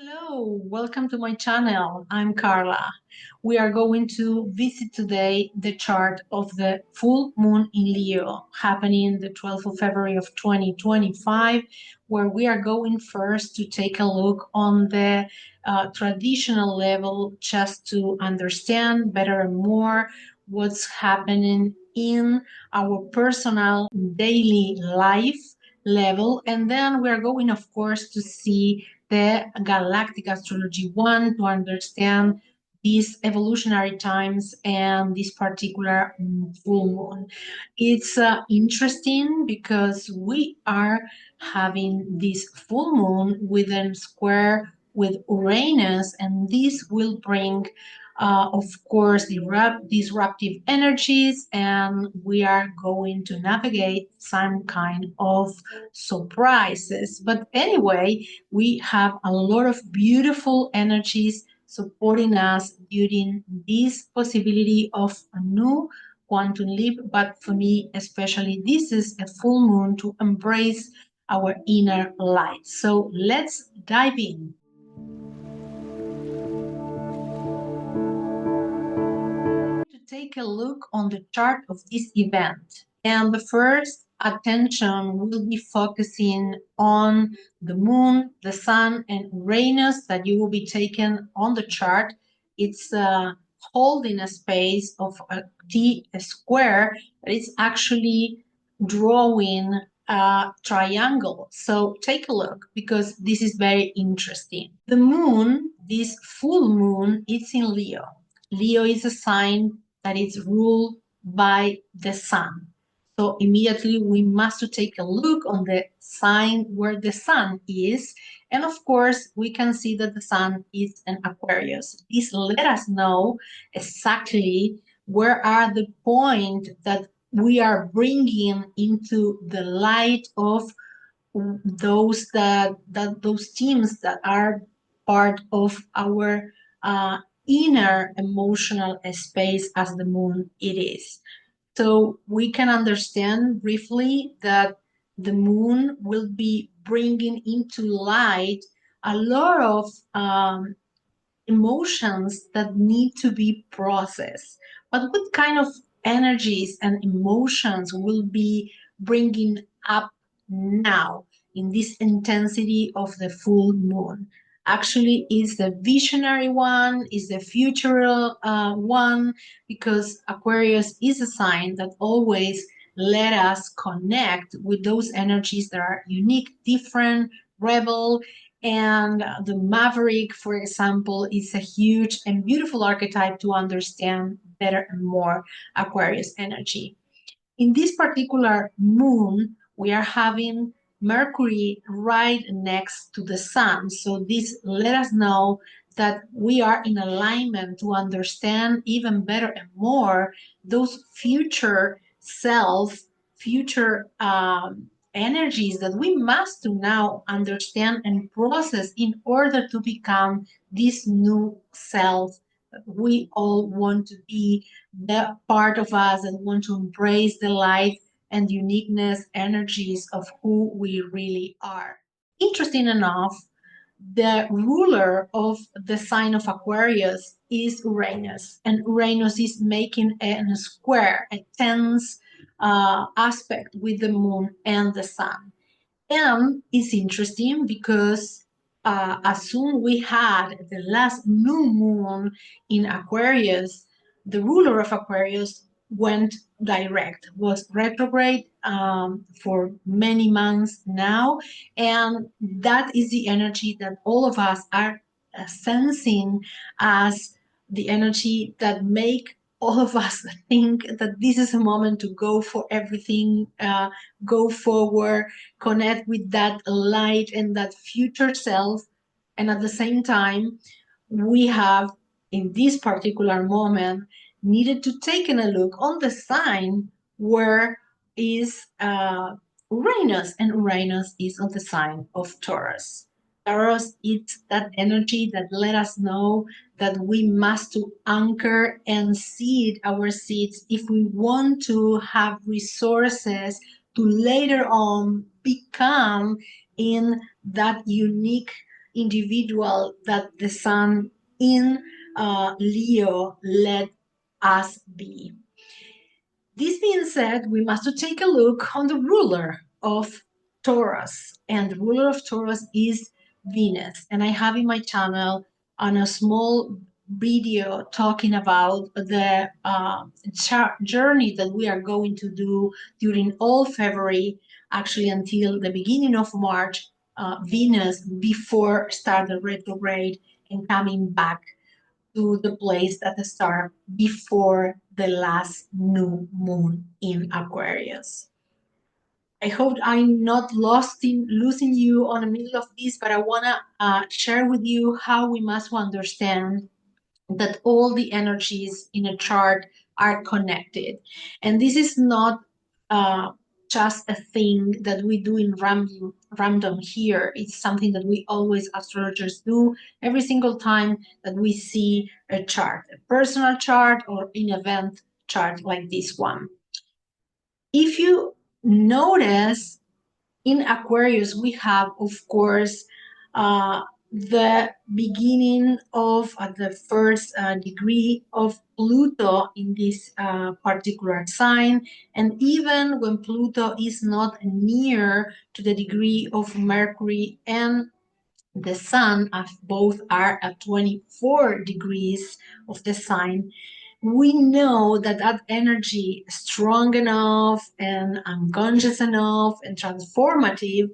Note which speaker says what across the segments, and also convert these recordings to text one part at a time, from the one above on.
Speaker 1: Hello, welcome to my channel. I'm Carla. We are going to visit today the chart of the full moon in Leo, happening the 12th of February of 2025, where we are going first to take a look on the traditional level just to understand better and more what's happening in our personal daily life level. And then we are going, of course, to see the galactic astrology one to understand these evolutionary times and this particular full moon. It's interesting because we are having this full moon within square with Uranus, and this will bring of course, disruptive energies, and we are going to navigate some kind of surprises. But anyway, we have a lot of beautiful energies supporting us during this possibility of a new quantum leap. But for me, especially, this is a full moon to embrace our inner light. So let's dive in. To take a look on the chart of this event. And the first attention will be focusing on the moon, the sun, and Uranus that you will be taken on the chart. It's holding a space of a T square that is actually drawing a triangle. So take a look because this is very interesting. The moon, this full moon, it's in Leo. Leo is a sign that is ruled by the sun. So immediately we must take a look on the sign where the sun is. And of course, we can see that the sun is an Aquarius. This let us know exactly where are the point that we are bringing into the light of those those teams that are part of our inner emotional space as the moon it is. So we can understand briefly that the moon will be bringing into light a lot of emotions that need to be processed. But what kind of energies and emotions will be bringing up now in this intensity of the full moon? Actually, is the visionary one, is the future one, because Aquarius is a sign that always let us connect with those energies that are unique, different, rebel, and the maverick, for example, is a huge and beautiful archetype to understand better and more Aquarius energy. In this particular moon, we are having Mercury right next to the sun. So this let us know that we are in alignment to understand even better and more those future self, future energies that we must now understand and process in order to become this new self we all want to be, the part of us that want to embrace the light and uniqueness energies of who we really are. Interesting enough, the ruler of the sign of Aquarius is Uranus, and Uranus is making a square, a tense aspect with the moon and the sun. And it's interesting because as soon we had the last new moon in Aquarius, the ruler of Aquarius went direct, was retrograde for many months now. And that is the energy that all of us are sensing as the energy that make all of us think that this is a moment to go for everything, go forward, connect with that light and that future self. And at the same time, we have, in this particular moment, needed to take a look on the sign where is Uranus, and Uranus is on the sign of Taurus. Taurus is that energy that let us know that we must to anchor and seed our seeds if we want to have resources to later on become in that unique individual that the sun in Leo let us be. This being said, we must take a look on the ruler of Taurus, and the ruler of Taurus is Venus. And I have in my channel on a small video talking about the journey that we are going to do during all February, actually until the beginning of March, Venus before start the retrograde and coming back to the place that start before the last new moon in Aquarius. I hope I'm not losing you on the middle of this, but I want to share with you how we must understand that all the energies in a chart are connected. And this is not uh, just a thing that we do in random here. It's something that we always astrologers do every single time that we see a chart, a personal chart or an event chart like this one. If you notice, in Aquarius, we have, of course, the beginning of the first degree of Pluto in this particular sign. And even when Pluto is not near to the degree of Mercury and the Sun, as both are at 24 degrees of the sign, we know that that energy is strong enough and unconscious enough and transformative.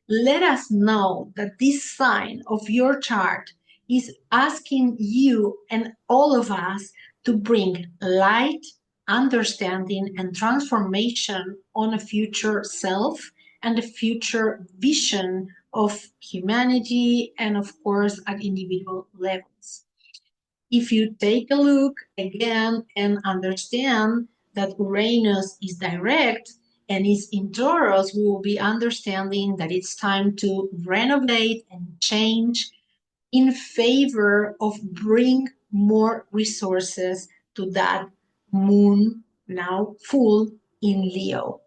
Speaker 1: Let us know that this sign of your chart is asking you and all of us to bring light, understanding, and transformation on a future self and a future vision of humanity and, of course, at individual levels. If you take a look again and understand that Uranus is direct and is in Taurus, we will be understanding that it's time to renovate and change in favor of bring more resources to that moon now full in Leo.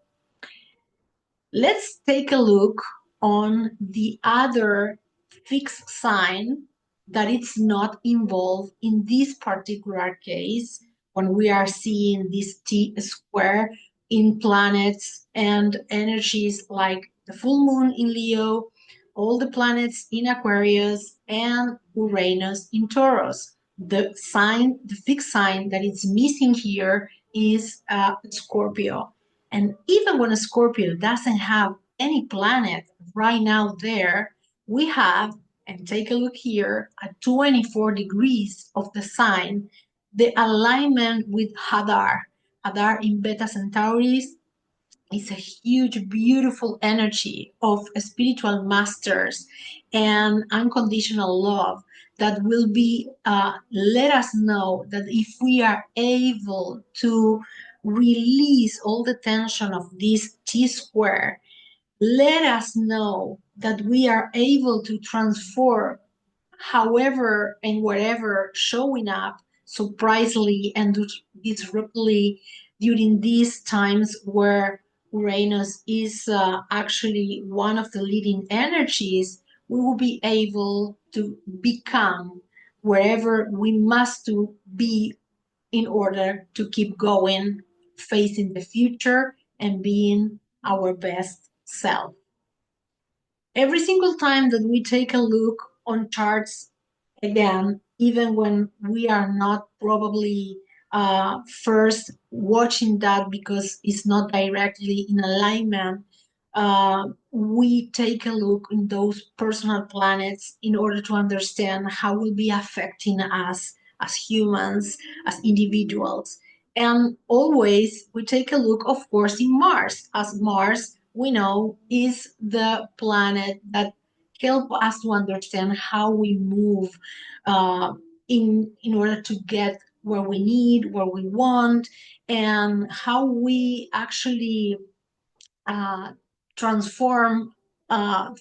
Speaker 1: Let's take a look on the other fixed sign that it's not involved in this particular case when we are seeing this T square in planets and energies like the full moon in Leo, all the planets in Aquarius, and Uranus in Taurus. The sign, the fixed sign that is missing here is Scorpio. And even when a Scorpio doesn't have any planet right now there, we have, and take a look here, at 24 degrees of the sign, the alignment with Hadar. Hadar in Beta Centauri is a huge, beautiful energy of spiritual masters and unconditional love that will be let us know that if we are able to release all the tension of this T square, let us know that we are able to transform however and wherever showing up surprisingly and disruptively during these times where Uranus is actually one of the leading energies, we will be able to become wherever we must to be in order to keep going, facing the future and being our best self. Every single time that we take a look on charts, again, even when we are not probably first watching that because it's not directly in alignment, we take a look in those personal planets in order to understand how will be affecting us as humans, as individuals. And always we take a look, of course, in Mars, as Mars, we know, is the planet that help us to understand how we move in order to get where we need, where we want, and how we actually uh, transform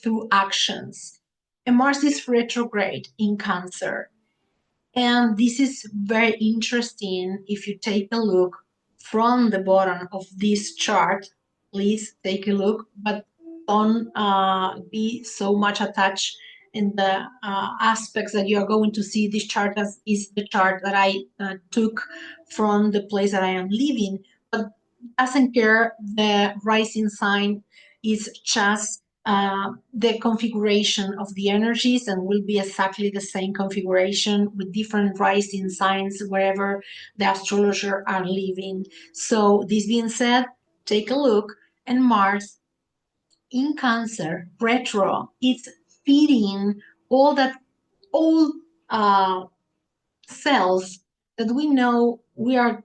Speaker 1: through actions. And Mars is retrograde in Cancer. And this is very interesting if you take a look from the bottom of this chart. Please take a look, but don't be so much attached in the aspects that you are going to see. This chart is the chart that I took from the place that I am living, but doesn't care. The rising sign is just the configuration of the energies, and will be exactly the same configuration with different rising signs wherever the astrologer are living. So this being said, take a look, and Mars in Cancer retro, it's feeding all that old uh, cells that we know we are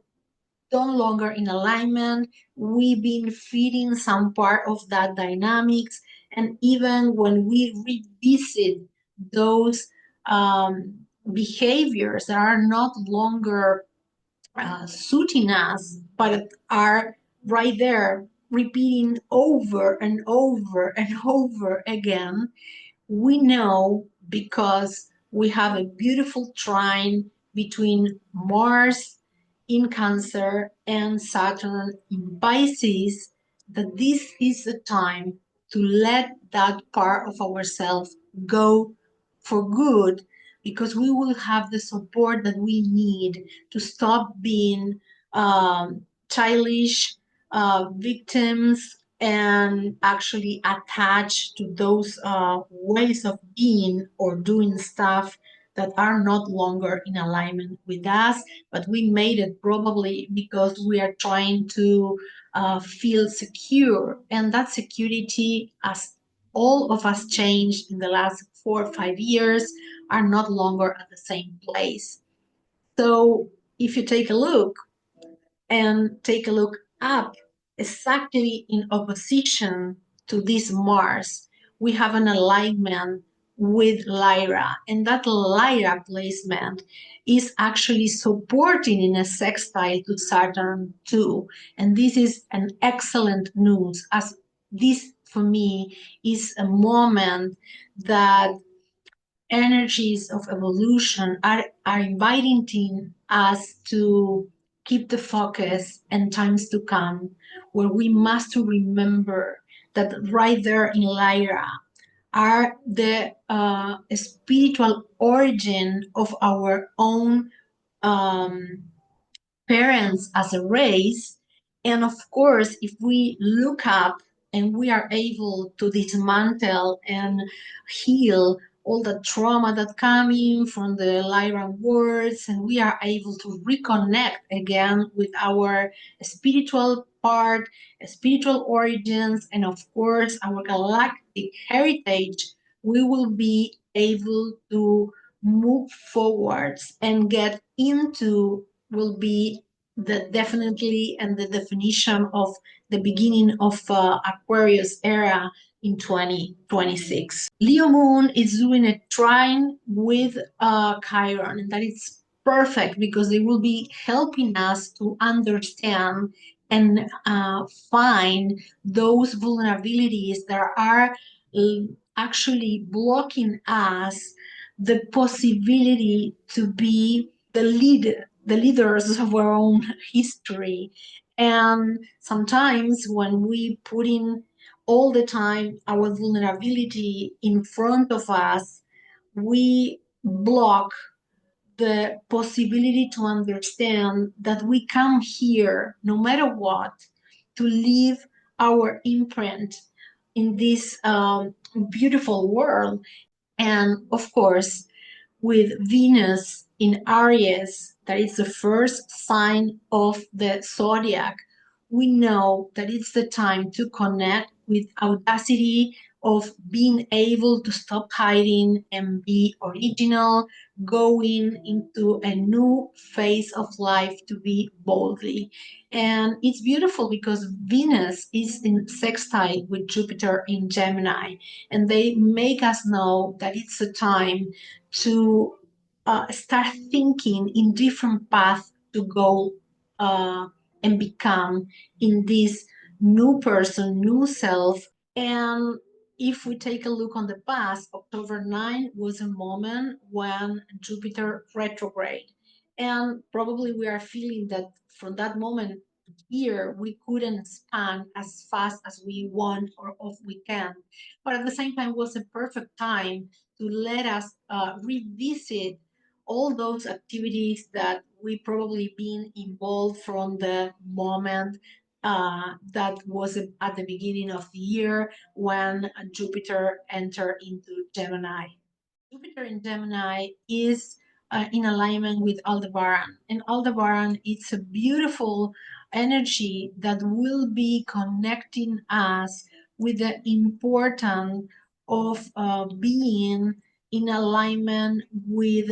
Speaker 1: no longer in alignment. We've been feeding some part of that dynamics, and even when we revisit those behaviors that are not longer suiting us, but are right there repeating over and over and over again, we know because we have a beautiful trine between Mars in Cancer and Saturn in Pisces, that this is the time to let that part of ourselves go for good, because we will have the support that we need to stop being childish victims and actually attach to those ways of being or doing stuff that are not longer in alignment with us. But we made it probably because we are trying to feel secure, and that security, as all of us changed in the last 4 or 5 years, are not longer at the same place. So if you take a look, and take a look up, exactly in opposition to this Mars, we have an alignment with Lyra, and that Lyra placement is actually supporting in a sextile to Saturn too. And this is an excellent news, as this for me is a moment that energies of evolution are inviting us to keep the focus and times to come, where we must remember that right there in Lyra are the spiritual origin of our own um, parents as a race. And of course, if we look up and we are able to dismantle and heal all the trauma that coming from the Lyran words, and we are able to reconnect again with our spiritual part, spiritual origins, and of course our galactic heritage, we will be able to move forwards and get into, will be the definitely and the definition of the beginning of Aquarius era in 2026. Leo moon is doing a trine with Chiron, and that is perfect because they will be helping us to understand and find those vulnerabilities that are actually blocking us the possibility to be the leaders of our own history. And sometimes when we put in all the time our vulnerability in front of us, we block the possibility to understand that we come here, no matter what, to leave our imprint in this beautiful world. And of course, with Venus in Aries, that is the first sign of the zodiac, we know that it's the time to connect with audacity of being able to stop hiding and be original, going into a new phase of life to be boldly. And it's beautiful because Venus is in sextile with Jupiter in Gemini, and they make us know that it's a time to start thinking in different paths to go and become in this new person, new self. And if we take a look on the past, October 9 was a moment when Jupiter retrograde. And probably we are feeling that from that moment here, we couldn't expand as fast as we want or if we can. But at the same time, was a perfect time to let us revisit all those activities that we probably been involved from the moment that was at the beginning of the year when Jupiter entered into Gemini. Jupiter in Gemini is in alignment with Aldebaran, and Aldebaran it's a beautiful energy that will be connecting us with the importance of being in alignment with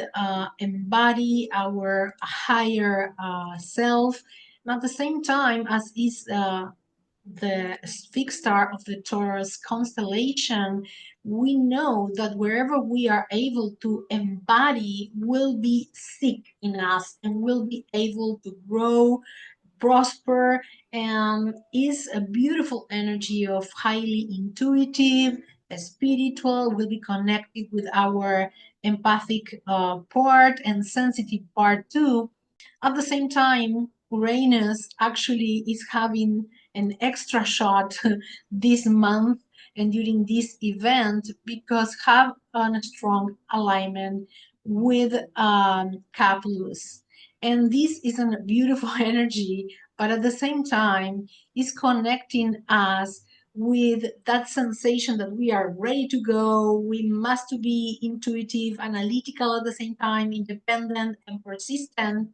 Speaker 1: embody our higher self, and at the same time as is the fixed star of the Taurus constellation, we know that wherever we are able to embody will be seek in us and will be able to grow, prosper, and is a beautiful energy of highly intuitive, spiritual, will be connected with our empathic part and sensitive part too. At the same time, Uranus actually is having an extra shot this month and during this event because have a strong alignment with Capulus. And this is a beautiful energy, but at the same time is connecting us with that sensation that we are ready to go. We must be intuitive, analytical at the same time, independent and persistent,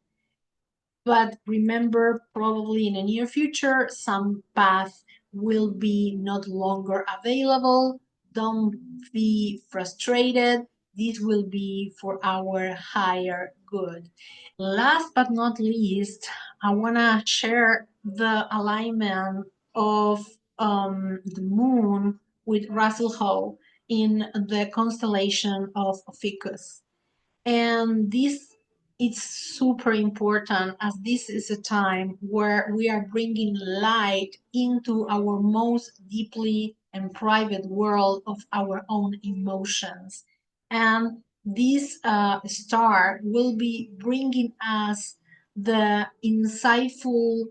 Speaker 1: but remember, probably in the near future, some path will be not longer available. Don't be frustrated. This will be for our higher good. Last but not least, I want to share the alignment of the moon with Russell Howe in the constellation of Ficus. And this is super important as this is a time where we are bringing light into our most deeply and private world of our own emotions. And this star will be bringing us the insightful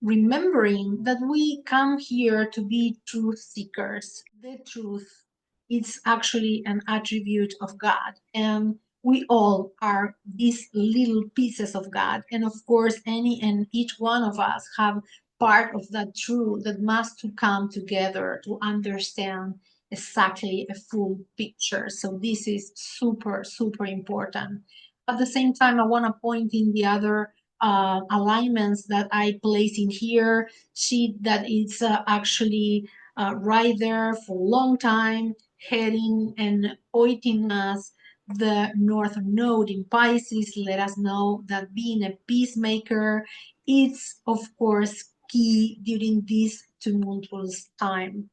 Speaker 1: remembering that we come here to be truth seekers. The truth it's actually an attribute of God. And we all are these little pieces of God. And of course, any and each one of us have part of that truth that must to come together to understand exactly a full picture. So this is super, super important. At the same time, I want to point in the other alignments that I place in here, sheet that it's actually right there for a long time, heading and pointing us the North Node in Pisces, let us know that being a peacemaker is, of course, key during this tumultuous time.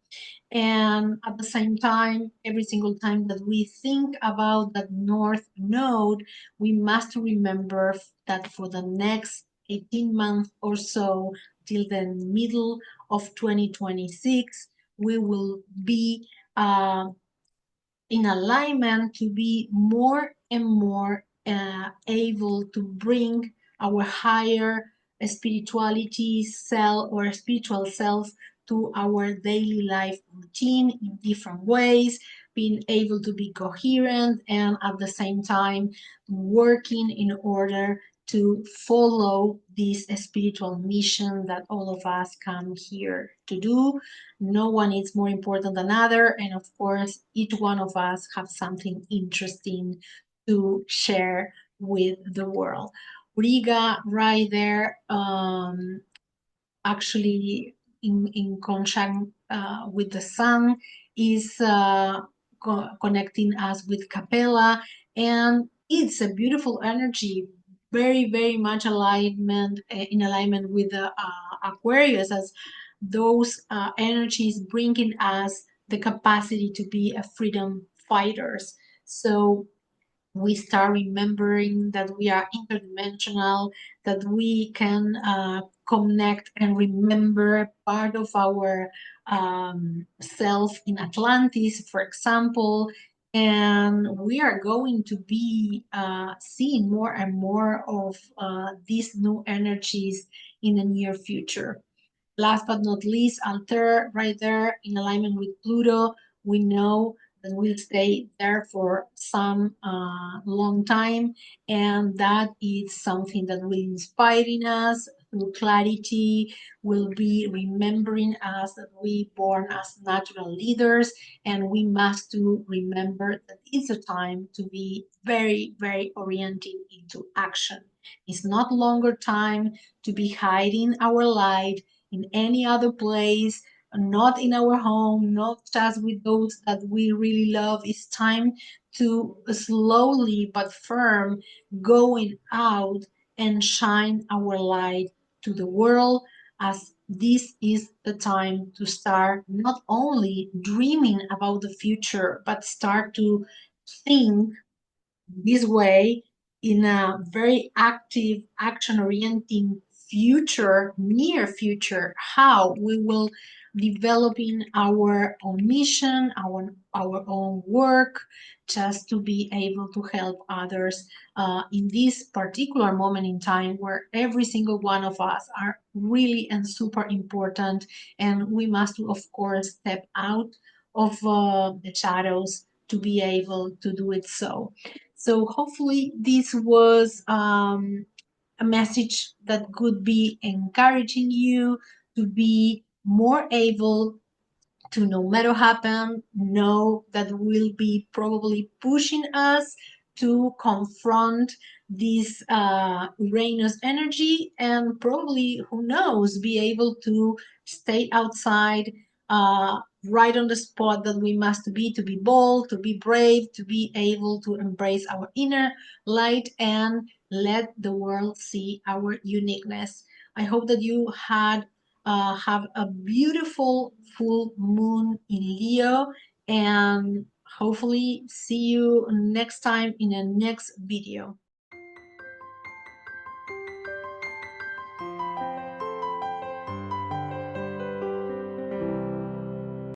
Speaker 1: And at the same time, every single time that we think about that North Node, we must remember that for the next 18 months or so, till the middle of 2026, we will be in alignment to be more and more able to bring our higher spirituality self or spiritual self to our daily life routine in different ways, being able to be coherent and at the same time working in order to follow this spiritual mission that all of us come here to do. No one is more important than other, and of course each one of us have something interesting to share with the world. Riga right there, actually in conjunct with the sun is connecting us with Capella, and it's a beautiful energy, very very much alignment in alignment with the Aquarius, as those energies bringing us the capacity to be a freedom fighters. So we start remembering that we are interdimensional, that we can connect and remember part of our self in Atlantis, for example. And we are going to be seeing more and more of these new energies in the near future. Last but not least, Altair, right there in alignment with Pluto, we know that will stay there for some long time, and that is something that will inspiring us through clarity, will be remembering us that we born as natural leaders, and we must to remember that it's a time to be very, very oriented into action. It's not longer time to be hiding our light in any other place, not in our home, not just with those that we really love. It's time to slowly but firm going out and shine our light to the world, as this is the time to start not only dreaming about the future, but start to think this way in a very active, action orienting future, near future, how we will developing our own mission, our own work, just to be able to help others in this particular moment in time where every single one of us are really and super important, and we must of course step out of the shadows to be able to do it. So hopefully this was a message that could be encouraging you to be more able to, no matter happen, know that will be probably pushing us to confront this Uranus energy, and probably, who knows, be able to stay outside right on the spot that we must be, to be bold, to be brave, to be able to embrace our inner light and let the world see our uniqueness. I hope that you have a beautiful full moon in Leo, and hopefully see you next time in a next video.